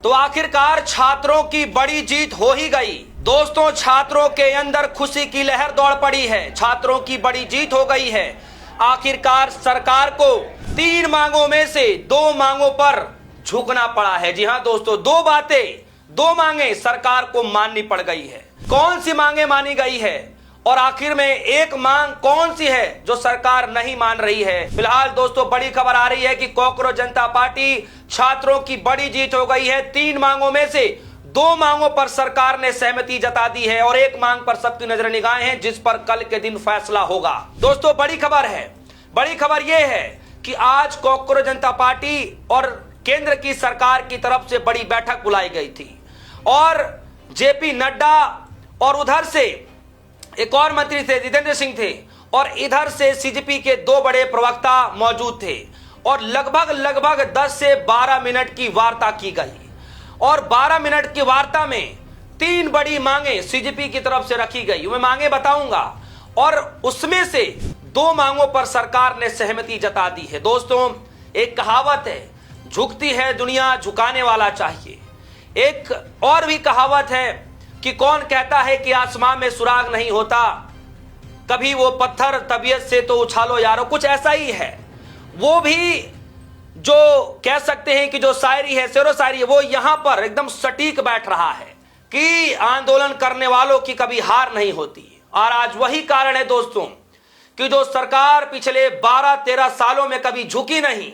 तो आखिरकार छात्रों की बड़ी जीत हो ही गई। दोस्तों, छात्रों के अंदर खुशी की लहर दौड़ पड़ी है। छात्रों की बड़ी जीत हो गई है। आखिरकार सरकार को 3 मांगों में से 2 मांगों पर झुकना पड़ा है। जी हां दोस्तों, 2 मांगे सरकार को माननी पड़ गई है। कौन सी मांगे मानी गई है और आखिर में एक मांग कौन सी है जो सरकार नहीं मान रही है? फिलहाल दोस्तों बड़ी खबर आ रही है कि कॉकरोच जनता पार्टी छात्रों की बड़ी जीत हो गई है। 3 मांगों में से 2 मांगों पर सरकार ने सहमति जता दी है और एक मांग पर सबकी नजर निगाहें हैं, जिस पर कल के दिन फैसला होगा। दोस्तों बड़ी खबर है। बड़ी खबर यह है कि आज कॉकरोच जनता पार्टी और केंद्र की सरकार की तरफ से बड़ी बैठक बुलाई गई थी और जेपी नड्डा और उधर से एक और मंत्री थे, जितेंद्र सिंह थे, और इधर से सीजेपी के 2 बड़े प्रवक्ता मौजूद थे और लगभग 10 से 12 मिनट की वार्ता की गई और 12 मिनट की वार्ता में 3 बड़ी मांगे सीजेपी की तरफ से रखी गई। मैं मांगे बताऊंगा और उसमें से 2 मांगों पर सरकार ने सहमति जता दी है। दोस्तों, एक कहावत है, झुकती है दुनिया झुकाने वाला चाहिए। एक और भी कहावत है कि कौन कहता है कि आसमां में सुराग नहीं होता, कभी वो पत्थर तबीयत से तो उछालो यारो। कुछ ऐसा ही है। वो भी जो कह सकते हैं कि जो शायरी है, शेरो शायरी है, वो यहां पर एकदम सटीक बैठ रहा है कि आंदोलन करने वालों की कभी हार नहीं होती। और आज वही कारण है दोस्तों कि जो सरकार पिछले 12-13 सालों में कभी झुकी नहीं,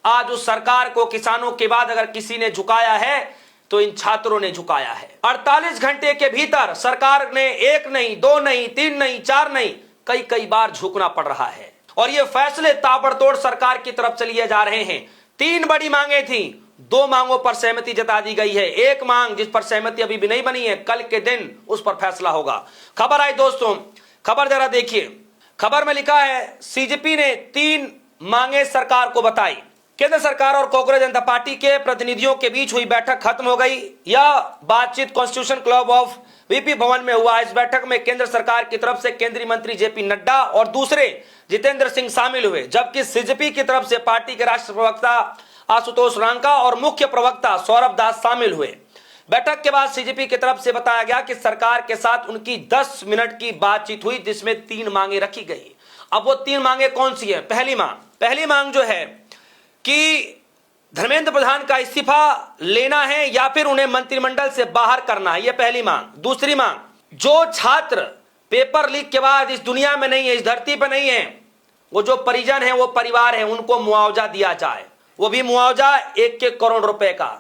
आज उस सरकार को किसानों के बाद अगर किसी ने झुकाया है तो इन छात्रों ने झुकाया है। 48 घंटे के भीतर सरकार ने 1 नहीं, 2 नहीं, 3 नहीं, 4 नहीं, कई बार झुकना पड़ रहा है और ये फैसले ताबड़तोड़ सरकार की तरफ से लिए जा रहे हैं। 3 बड़ी मांगे थी, 2 मांगों पर सहमति जता दी गई है। एक मांग जिस पर सहमति अभी भी नहीं बनी है, कल के दिन उस पर फैसला होगा। खबर आई दोस्तों, खबर जरा देखिए। खबर में लिखा है सीजेपी ने 3 मांगे सरकार को बताई। केंद्र सरकार और कॉकरोच जनता पार्टी के प्रतिनिधियों के बीच हुई बैठक खत्म हो गई। यह बातचीत कॉन्स्टिट्यूशन क्लब ऑफ वीपी भवन में हुआ। इस बैठक में केंद्र सरकार की तरफ से केंद्रीय मंत्री जेपी नड्डा और दूसरे जितेंद्र सिंह शामिल हुए, जबकि सीजेपी की तरफ से पार्टी के राष्ट्रीय प्रवक्ता आशुतोष रांका और मुख्य प्रवक्ता सौरभ दास शामिल हुए। बैठक के बाद सीजेपी की तरफ से बताया गया कि सरकार के साथ उनकी 10 मिनट की बातचीत हुई, जिसमें 3 मांगे रखी गई। अब वो 3 मांगे कौन सी है? पहली मांग जो है कि धर्मेंद्र प्रधान का इस्तीफा लेना है या फिर उन्हें मंत्रिमंडल से बाहर करना है, यह पहली मांग। दूसरी मांग, जो छात्र पेपर लीक के बाद इस दुनिया में नहीं है, इस धरती पर नहीं है, वो जो परिजन है, वो परिवार है, उनको मुआवजा दिया जाए, वो भी मुआवजा 1-1 करोड़ रुपए का।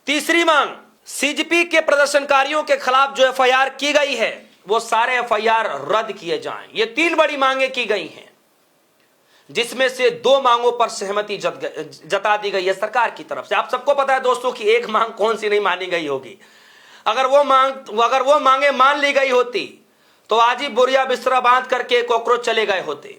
तीसरी मांग, सीजेपी के प्रदर्शनकारियों के खिलाफ जो एफआईआर की गई है, वो सारे एफआईआर रद्द किए जाएं। ये 3 बड़ी मांगे की गई हैं, जिसमें से 2 मांगों पर सहमति जता दी गई है सरकार की तरफ से। आप सबको पता है दोस्तों कि एक मांग कौन सी नहीं मानी गई होगी। अगर वो मांगे मान ली गई होती तो आज ही बोरिया बिस्तरा बांध करके कॉकरोच चले गए होते।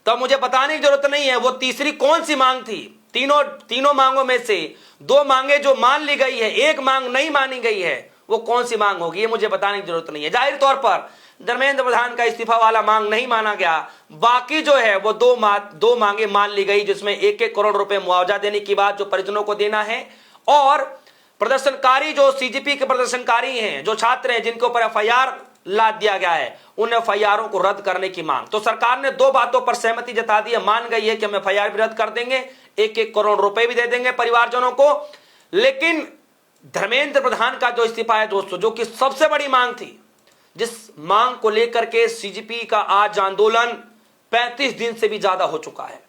तो मुझे बताने की जरूरत नहीं है वो तीसरी कौन सी मांग थी। तीनों मांगों में से 2 मांगे जो मान ली गई है, एक मांग नहीं मानी गई है, वो कौन सी मांग होगी ये मुझे बताने की जरूरत नहीं है। जाहिर तौर पर धर्मेंद्र प्रधान का इस्तीफा वाला मांग नहीं माना गया। बाकी जो है वो 2 मांगे मान ली गई, जिसमें 1-1 करोड़ रुपए मुआवजा देने की बात जो परिजनों को देना है, और प्रदर्शनकारी जो सीजेपी के प्रदर्शनकारी हैं, जो छात्र हैं जिनके ऊपर एफआईआर लाद दिया गया है, उन एफआईआरों को रद्द करने की मांग। तो सरकार ने 2 बातों पर सहमति जता दी है, मान गई है कि हम एफआईआर भी रद्द कर देंगे, 1-1 करोड़ रुपए भी दे देंगे परिवारजनों को। लेकिन धर्मेंद्र प्रधान का जो इस्तीफा है दोस्तों, जो कि सबसे बड़ी मांग थी, जिस मांग को लेकर के सीजेपी का आज आंदोलन 35 दिन से भी ज्यादा हो चुका है।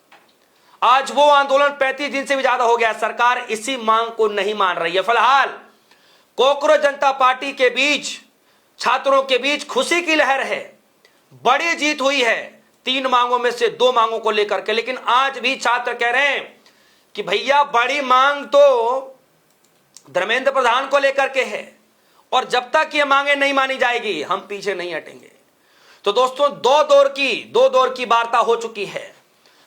आज वो आंदोलन 35 दिन से भी ज्यादा हो गया। सरकार इसी मांग को नहीं मान रही है। फिलहाल कॉकरोच जनता पार्टी के बीच, छात्रों के बीच खुशी की लहर है। बड़ी जीत हुई है 3 मांगों में से 2 मांगों को लेकर के। लेकिन आज भी छात्र कह रहे हैं कि भैया बड़ी मांग तो धर्मेंद्र प्रधान को लेकर के है और जब तक ये मांगे नहीं मानी जाएगी हम पीछे नहीं हटेंगे। तो दोस्तों 2 दौर की वार्ता हो चुकी है।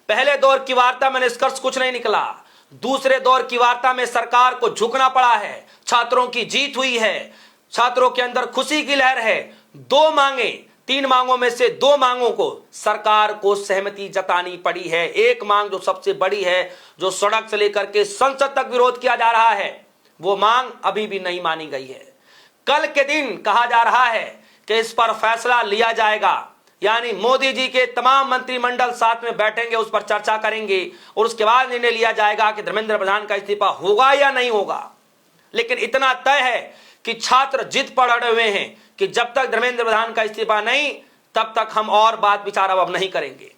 पहले दौर की वार्ता में निष्कर्ष कुछ नहीं निकला। दूसरे दौर की वार्ता में सरकार को झुकना पड़ा है। छात्रों की जीत हुई है, छात्रों के अंदर खुशी की लहर है। 2 मांगे, 3 मांगों में से 2 मांगों को सरकार को सहमति जतानी पड़ी है। एक मांग जो सबसे बड़ी है, जो सड़क से लेकर के संसद तक विरोध किया जा रहा है, वो मांग अभी भी नहीं मानी गई है। कल के दिन कहा जा रहा है कि इस पर फैसला लिया जाएगा, यानी मोदी जी के तमाम मंत्रिमंडल साथ में बैठेंगे, उस पर चर्चा करेंगे और उसके बाद निर्णय लिया जाएगा कि धर्मेंद्र प्रधान का इस्तीफा होगा या नहीं होगा। लेकिन इतना तय है कि छात्र जिद पर अड़े हुए हैं कि जब तक धर्मेंद्र प्रधान का इस्तीफा नहीं, तब तक हम और बात विचार अब नहीं करेंगे।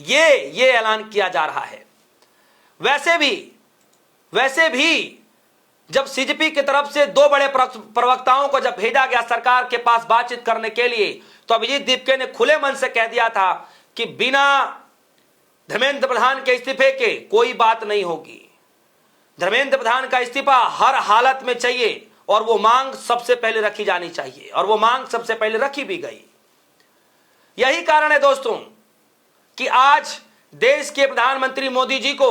ये ऐलान किया जा रहा है। वैसे भी जब सीजेपी की तरफ से दो बड़े प्रवक्ताओं को जब भेजा गया सरकार के पास बातचीत करने के लिए, तो अभिजीत दीपके ने खुले मन से कह दिया था कि बिना धर्मेंद्र प्रधान के इस्तीफे के कोई बात नहीं होगी। धर्मेंद्र प्रधान का इस्तीफा हर हालत में चाहिए और वो मांग सबसे पहले रखी जानी चाहिए, और वो मांग सबसे पहले रखी भी गई। यही कारण है दोस्तों कि आज देश के प्रधानमंत्री मोदी जी को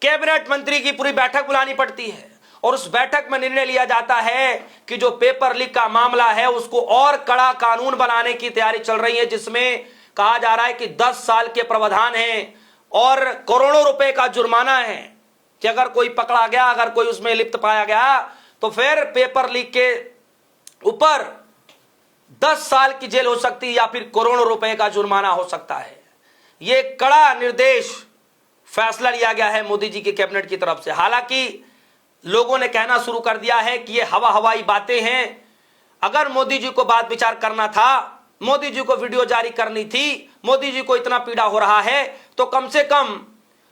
कैबिनेट मंत्री की पूरी बैठक बुलानी पड़ती है और उस बैठक में निर्णय लिया जाता है कि जो पेपर लीक का मामला है उसको और कड़ा कानून बनाने की तैयारी चल रही है, जिसमें कहा जा रहा है कि 10 साल के प्रावधान हैं और करोड़ों रुपए का जुर्माना है कि अगर कोई पकड़ा गया, अगर कोई उसमें लिप्त पाया गया, तो फिर पेपर लीक के ऊपर 10 साल की जेल हो सकती है या फिर करोड़ों रुपए का जुर्माना हो सकता है। यह कड़ा निर्देश फैसला लिया गया है मोदी जी के कैबिनेट की तरफ से। हालांकि लोगों ने कहना शुरू कर दिया है कि ये हवाई बातें हैं। अगर मोदी जी को बात विचार करना था, मोदी जी को वीडियो जारी करनी थी, मोदी जी को इतना पीड़ा हो रहा है, तो कम से कम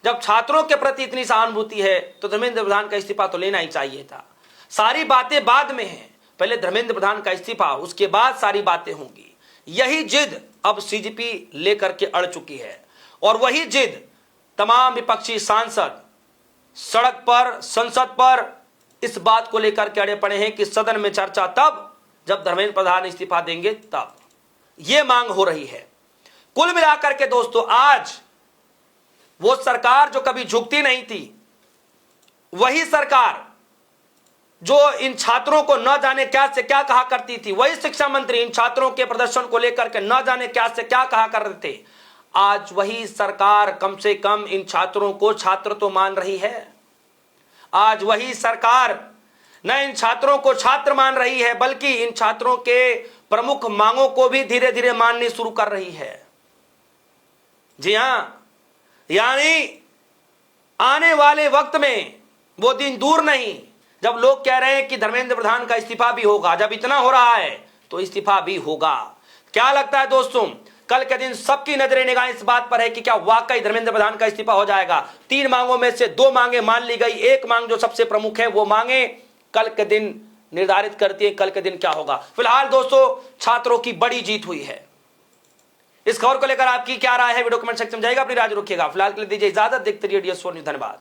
जब छात्रों के प्रति इतनी सहानुभूति है तो धर्मेंद्र प्रधान का इस्तीफा तो लेना ही चाहिए था। सारी बातें बाद में हैं, पहले धर्मेंद्र प्रधान का इस्तीफा, उसके बाद सारी बातें होंगी। यही जिद अब सीजेपी लेकर के अड़ चुकी है और वही जिद तमाम विपक्षी सांसद सड़क पर, संसद पर इस बात को लेकर के अड़े पड़े हैं कि सदन में चर्चा तब जब धर्मेंद्र प्रधान इस्तीफा देंगे, तब यह मांग हो रही है। कुल मिलाकर के दोस्तों, आज वो सरकार जो कभी झुकती नहीं थी, वही सरकार जो इन छात्रों को न जाने क्या से क्या कहा करती थी, वही शिक्षा मंत्री इन छात्रों के प्रदर्शन को लेकर के न जाने क्या से क्या कहा कर रहे थे, आज वही सरकार कम से कम इन छात्रों को छात्र तो मान रही है। आज वही सरकार न इन छात्रों को छात्र मान रही है, बल्कि इन छात्रों के प्रमुख मांगों को भी धीरे धीरे माननी शुरू कर रही है। जी हां, यानी आने वाले वक्त में वो दिन दूर नहीं जब लोग कह रहे हैं कि धर्मेंद्र प्रधान का इस्तीफा भी होगा। जब इतना हो रहा है तो इस्तीफा भी होगा। क्या लगता है दोस्तों, कल के दिन सबकी नजरें निगाहें इस बात पर है कि क्या वाकई धर्मेंद्र प्रधान का इस्तीफा हो जाएगा। 3 मांगों में से 2 मांगे मान ली गई, एक मांग जो सबसे प्रमुख है वो मांगे कल के दिन निर्धारित करती है कल के दिन क्या होगा। फिलहाल दोस्तों, छात्रों की बड़ी जीत हुई है। इस खबर को लेकर आपकी क्या राय है, वीडियो कमेंट सेक्शन में जाएगा, अपनी राय रखिएगा। फिलहाल के लिए दीजिए इजाजत, देखते रहिए DS4 न्यूज़। धन्यवाद।